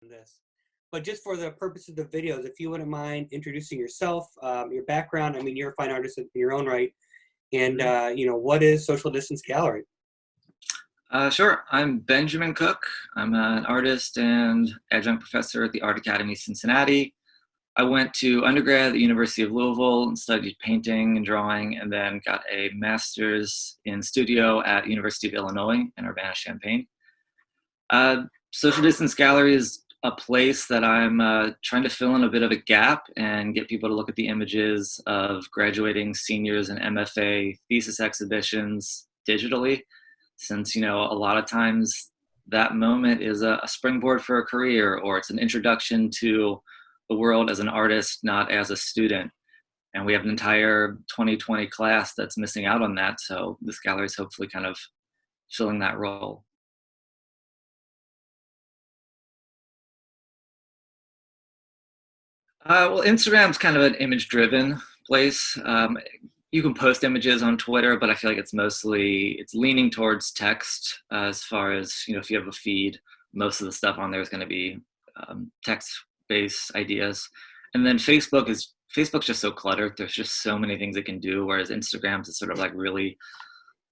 this. But just for the purpose of the videos, if you wouldn't mind introducing yourself, your background. I mean, you're a fine artist in your own right, and what is Social Distance Gallery? Sure. I'm Benjamin Cook. I'm an artist and adjunct professor at the Art Academy, Cincinnati. I went to undergrad at the University of Louisville and studied painting and drawing, and then got a master's in studio at University of Illinois in Urbana-Champaign. Social Distance Gallery is a place that I'm trying to fill in a bit of a gap and get people to look at the images of graduating seniors and MFA thesis exhibitions digitally, since a lot of times that moment is a springboard for a career, or it's an introduction to the world as an artist, not as a student. And we have an entire 2020 class that's missing out on that, so this gallery is hopefully kind of filling that role. Well, Instagram's kind of an image-driven place. You can post images on Twitter, but I feel like it's leaning towards text as far as, if you have a feed, most of the stuff on there is going to be text-based ideas. And then Facebook's just so cluttered. There's just so many things it can do, whereas Instagram's is sort of like really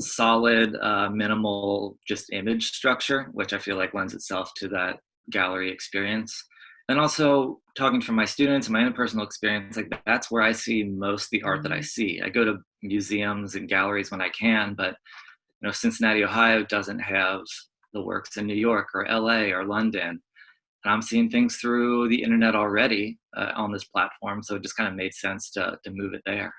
solid, minimal, just image structure, which I feel like lends itself to that gallery experience. And also talking from my students and my own personal experience, like that's where I see most of the art that I see. I go to museums and galleries when I can, but Cincinnati, Ohio doesn't have the works in New York or LA or London. And I'm seeing things through the internet already on this platform. So it just kind of made sense to move it there.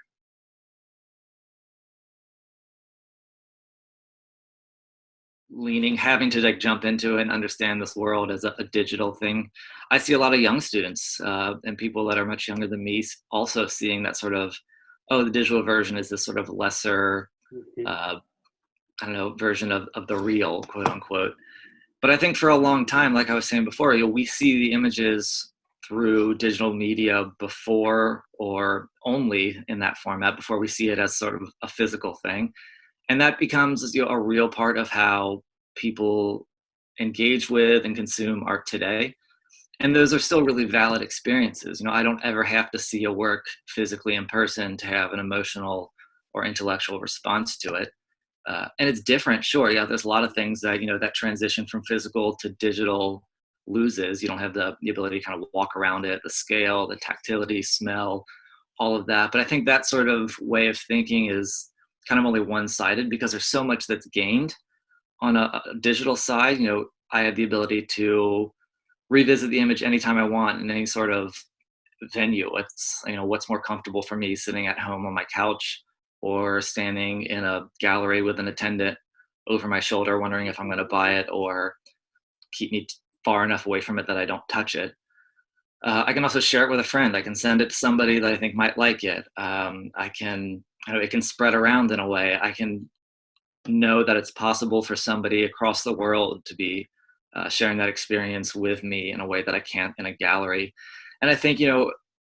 Having to like jump into it and understand this world as a digital thing. I see a lot of young students and people that are much younger than me also seeing that sort of, oh, the digital version is this sort of lesser, version of the real, quote unquote. But I think for a long time, like I was saying before, we see the images through digital media before, or only in that format, before we see it as sort of a physical thing. And that becomes a real part of how people engage with and consume art today. And those are still really valid experiences. I don't ever have to see a work physically in person to have an emotional or intellectual response to it. And it's different, sure. Yeah, there's a lot of things that, that transition from physical to digital loses. You don't have the ability to kind of walk around it, the scale, the tactility, smell, all of that. But I think that sort of way of thinking is kind of only one-sided, because there's so much that's gained on a digital side. I have the ability to revisit the image anytime I want in any sort of venue. It's what's more comfortable for me, sitting at home on my couch or standing in a gallery with an attendant over my shoulder wondering if I'm going to buy it, or keep me far enough away from it that I don't touch it. I can also share it with a friend. I can send it to somebody that I think might like it. It can spread around in a way. I can know that it's possible for somebody across the world to be sharing that experience with me in a way that I can't in a gallery. And I think,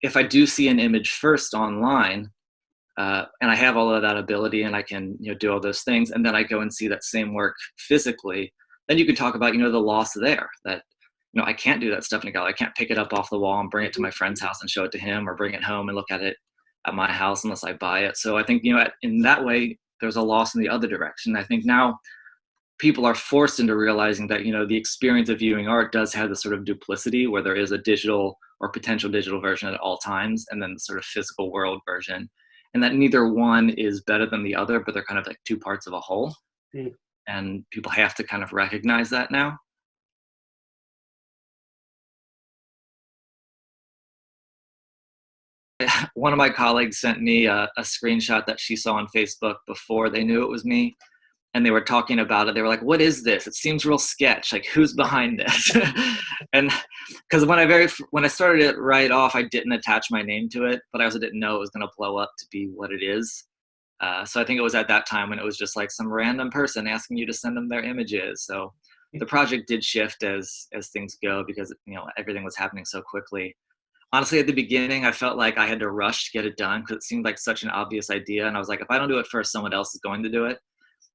if I do see an image first online, and I have all of that ability and I can, do all those things, and then I go and see that same work physically, then you can talk about, the loss there, that, I can't do that stuff in a gallery. I can't pick it up off the wall and bring it to my friend's house and show it to him, or bring it home and look at it at my house unless I buy it. So I think, in that way, there's a loss in the other direction. I think now people are forced into realizing that, the experience of viewing art does have this sort of duplicity, where there is a digital or potential digital version at all times, and then the sort of physical world version, and that neither one is better than the other, but they're kind of like two parts of a whole. And people have to kind of recognize that now. One of my colleagues sent me a screenshot that she saw on Facebook before they knew it was me. And they were talking about it. They were like, what is this? It seems real sketch. Like, who's behind this? And because when I started it right off, I didn't attach my name to it, but I also didn't know it was going to blow up to be what it is. So I think it was at that time when it was just like some random person asking you to send them their images. So the project did shift as things go, because, everything was happening so quickly. Honestly, at the beginning, I felt like I had to rush to get it done, because it seemed like such an obvious idea. And I was like, if I don't do it first, someone else is going to do it.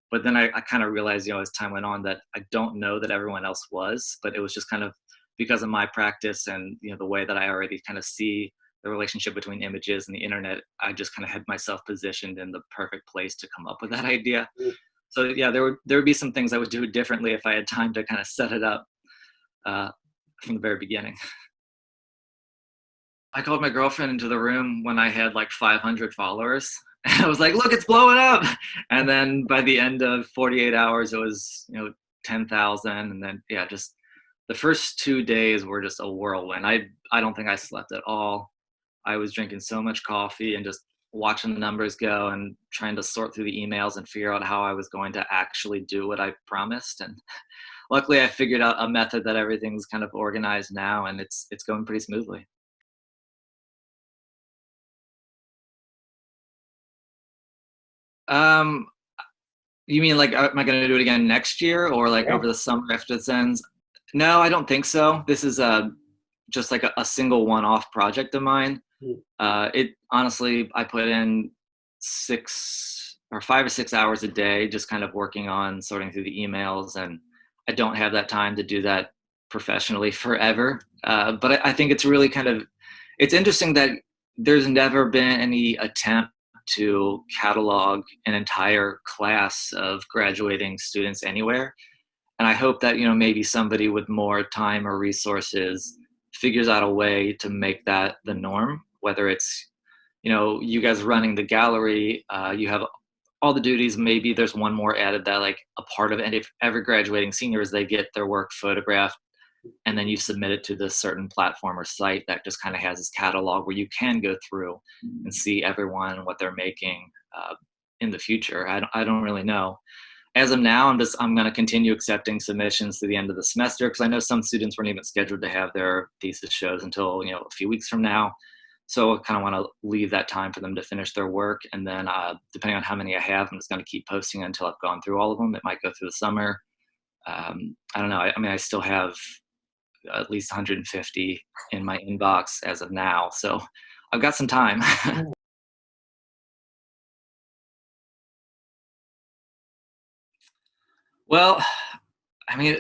But then I kind of realized, as time went on, that I don't know that everyone else was, but it was just kind of because of my practice and, you know, the way that I already kind of see the relationship between images and the internet, I just kind of had myself positioned in the perfect place to come up with that idea. So yeah, there would be some things I would do differently if I had time to kind of set it up uh, from the very beginning. I called my girlfriend into the room when I had like 500 followers. I was like, "Look, it's blowing up!" And then by the end of 48 hours, it was, you know, 10,000. And then yeah, just the first 2 days were just a whirlwind. I don't think I slept at all. I was drinking so much coffee and just watching the numbers go and trying to sort through the emails and figure out how I was going to actually do what I promised. And luckily, I figured out a method that everything's kind of organized now, and it's going pretty smoothly. Um, you mean like, am I going to do it again next year or like Yeah. over the summer after this ends? No, I don't think so. This is just like a single one-off project of mine. It honestly, I put in 5 or 6 hours a day, just kind of working on sorting through the emails, and I don't have that time to do that professionally forever. But I think it's really kind of, it's interesting that there's never been any attempt to catalog an entire class of graduating students anywhere. And I hope that, you know, maybe somebody with more time or resources figures out a way to make that the norm, whether it's, you know, you guys running the gallery, you have all the duties. Maybe there's one more added that like a part of it. And if every graduating senior is they get their work photographed and then you submit it to this certain platform or site that just kind of has this catalog where you can go through and see everyone what they're making in the future. I don't really know. As of now, I'm going to continue accepting submissions to the end of the semester because I know some students weren't even scheduled to have their thesis shows until, you know, a few weeks from now. So I kind of want to leave that time for them to finish their work, and then depending on how many I have, I'm just going to keep posting until I've gone through all of them. It might go through the summer. I don't know. I mean, I still have at least 150 in my inbox as of now, so I've got some time. Well, I mean,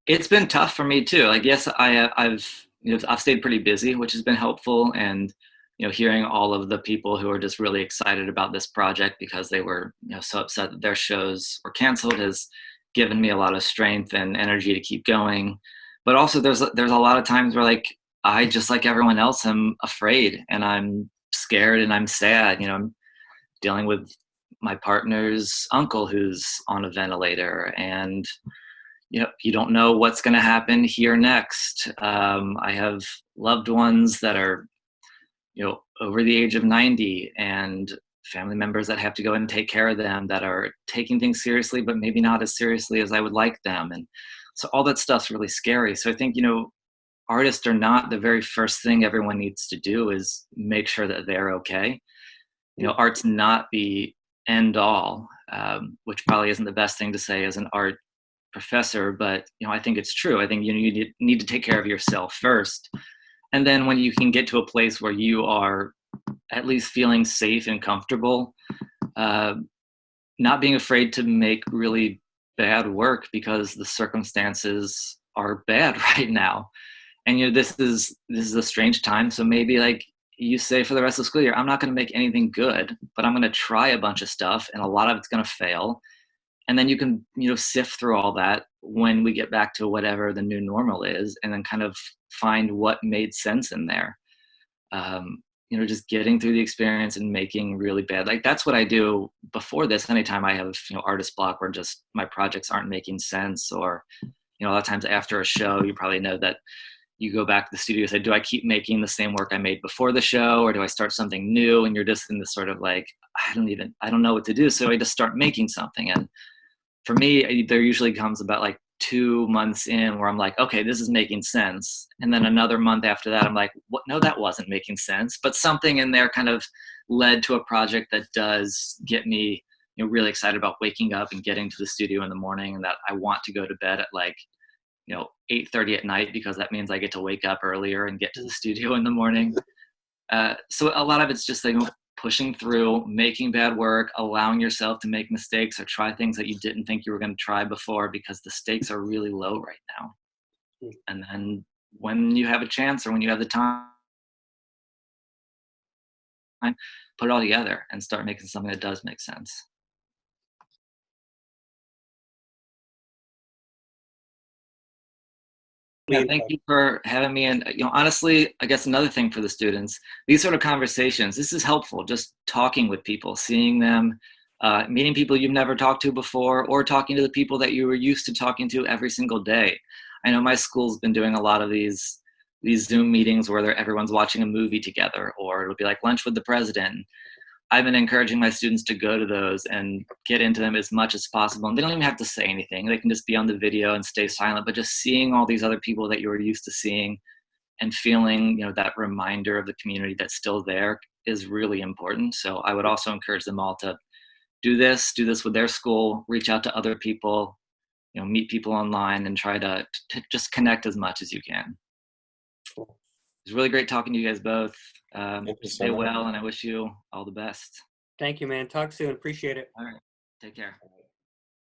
it's been tough for me too. Like, yes, I've, you know, I've stayed pretty busy, which has been helpful, and, you know, hearing all of the people who are just really excited about this project because they were, you know, so upset that their shows were canceled has given me a lot of strength and energy to keep going. But also, there's a lot of times where like I, just like everyone else, am afraid and I'm scared and I'm sad. You know, I'm dealing with my partner's uncle who's on a ventilator, and you don't know what's going to happen here next. I have loved ones that are, you know, over the age of 90, and family members that have to go and take care of them that are taking things seriously, but maybe not as seriously as I would like them. And so all that stuff's really scary. So I think, you know, artists are not, the very first thing everyone needs to do is make sure that they're okay. You know, art's not the end all, which probably isn't the best thing to say as an art professor, but, you know, I think it's true. I think you need to take care of yourself first, and then when you can get to a place where you are at least feeling safe and comfortable, uh, not being afraid to make really bad work because the circumstances are bad right now. And, you know, this is a strange time, so maybe like you say for the rest of the school year, I'm not going to make anything good, but I'm going to try a bunch of stuff, and a lot of it's going to fail, and then you can, you know, sift through all that when we get back to whatever the new normal is, and then kind of find what made sense in there. You know, just getting through the experience and making really bad, like that's what I do before this. Anytime I have, you know, artist block where just my projects aren't making sense, or, you know, a lot of times after a show, you probably know that you go back to the studio and say, do I keep making the same work I made before the show, or do I start something new? And you're just in this sort of like, I don't know what to do, so I just start making something. And for me, there usually comes about like 2 months in where I'm like, okay, this is making sense. And then another month after that, I'm like, what? No, that wasn't making sense. But something in there kind of led to a project that does get me, you know, really excited about waking up and getting to the studio in the morning, and that I want to go to bed at like, you know, 8:30 at night, because that means I get to wake up earlier and get to the studio in the morning. So a lot of it's just like pushing through, making bad work, allowing yourself to make mistakes or try things that you didn't think you were going to try before because the stakes are really low right now. And then when you have a chance or when you have the time, put it all together and start making something that does make sense. Yeah, thank you for having me. And honestly, I guess another thing for the students, these sort of conversations, this is helpful. Just talking with people, seeing them, meeting people you've never talked to before, or talking to the people that you were used to talking to every single day. I know my school's been doing a lot of these Zoom meetings where everyone's watching a movie together, or it'll be like lunch with the president. I've been encouraging my students to go to those and get into them as much as possible. And they don't even have to say anything. They can just be on the video and stay silent, but just seeing all these other people that you were used to seeing and feeling, that reminder of the community that's still there is really important. So I would also encourage them all to do this with their school, reach out to other people, meet people online and try to just connect as much as you can. It was really great talking to you guys both. Stay well, and I wish you all the best. Thank you, man. Talk soon. Appreciate it. All right. Take care.